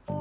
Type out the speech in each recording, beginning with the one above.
Hey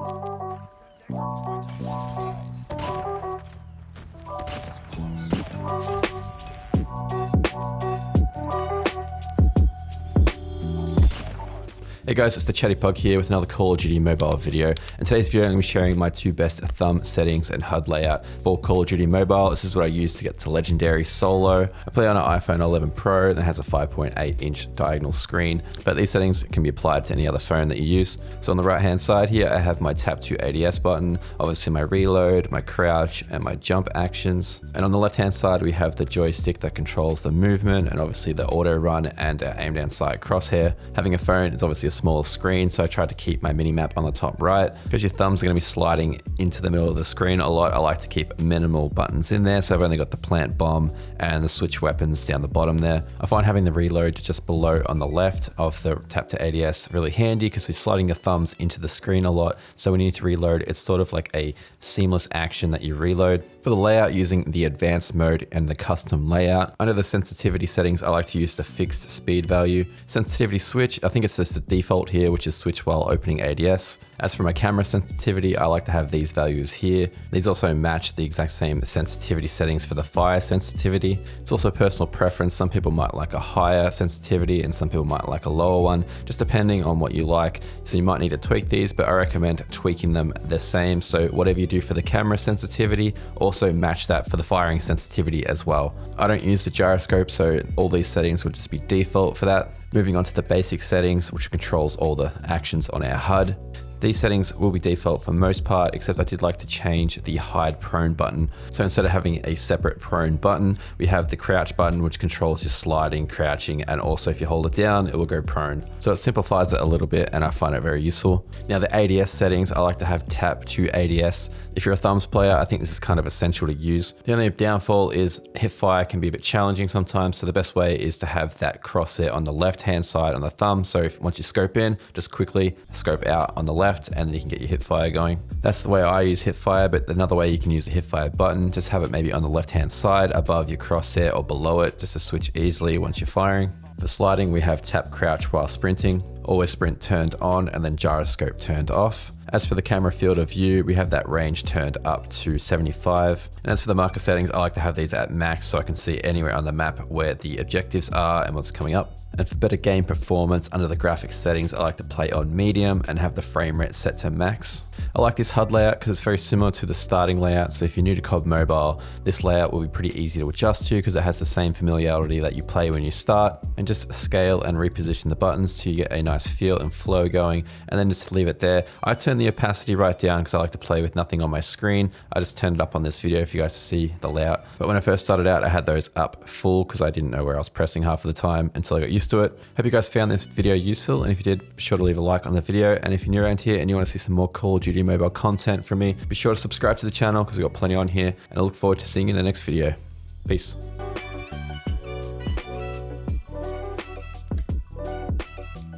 guys, it's TheChattyPug here with another Call of Duty mobile video. In today's video, I'm going to be sharing my two best thumb settings and HUD layout for Call of Duty mobile. This is what I use to get to Legendary Solo. I play on an iPhone 11 Pro that has a 5.8 inch diagonal screen, but these settings can be applied to any other phone that you use. So on the right hand side here, I have my tap to ADS button, obviously my reload, my crouch, and my jump actions. And on the left hand side, we have the joystick that controls the movement and obviously the auto run and aim down sight crosshair. Having a phone, it's obviously a smaller screen, so I tried to keep my mini map on the top right. Because your thumbs are going to be sliding into the middle of the screen a lot, I like to keep minimal buttons in there, so I've only got the plant bomb and the switch weapons down the bottom there. I find having the reload just below on the left of the tap to ADS really handy because we're sliding your thumbs into the screen a lot, so when you need to reload, it's sort of like a seamless action that you reload. For the layout, using the advanced mode and the custom layout, under the sensitivity settings, I like to use the fixed speed value. Sensitivity switch, I think it's just the default here, which is switch while opening ADS. As for my camera sensitivity, I like to have these values here. These also match the exact same sensitivity settings for the fire sensitivity. It's also personal preference. Some people might like a higher sensitivity and some people might like a lower one, just depending on what you like. So you might need to tweak these, but I recommend tweaking them the same. So whatever you do for the camera sensitivity, also match that for the firing sensitivity as well. I don't use the gyroscope, so all these settings will just be default for that. Moving on to the basic settings, which controls all the actions on our HUD. These settings will be default for most part, except I did like to change the hide prone button. So instead of having a separate prone button, we have the crouch button, which controls your sliding, crouching, and also if you hold it down, it will go prone. So it simplifies it a little bit and I find it very useful. Now the ADS settings, I like to have tap to ADS. If you're a thumbs player, I think this is kind of essential to use. The only downfall is hip fire can be a bit challenging sometimes. So the best way is to have that crosshair on the left-hand side on the thumb. So once you scope in, just quickly scope out on the left and then you can get your hip fire going. That's the way I use hip fire, but another way you can use the hip fire button, just have it maybe on the left-hand side above your crosshair or below it, just to switch easily once you're firing. For sliding, we have tap crouch while sprinting, always sprint turned on and then gyroscope turned off. As for the camera field of view, we have that range turned up to 75. And as for the marker settings, I like to have these at max so I can see anywhere on the map where the objectives are and what's coming up. And for better game performance, under the graphics settings, I like to play on medium and have the frame rate set to max. I like this HUD layout because it's very similar to the starting layout. So if you're new to COD Mobile, this layout will be pretty easy to adjust to because it has the same familiarity that you play when you start. And just scale and reposition the buttons till you get a nice feel and flow going, and then just leave it there. I turn the opacity right down because I like to play with nothing on my screen. I just turned it up on this video for you guys to see the layout. But when I first started out, I had those up full because I didn't know where I was pressing half of the time until I got used to it. Hope you guys found this video useful, and if you did, be sure to leave a like on the video. And if you're new around here and you want to see some more Call of Duty mobile content from me, be sure to subscribe to the channel because we've got plenty on here, and I look forward to seeing you in the next video. Peace.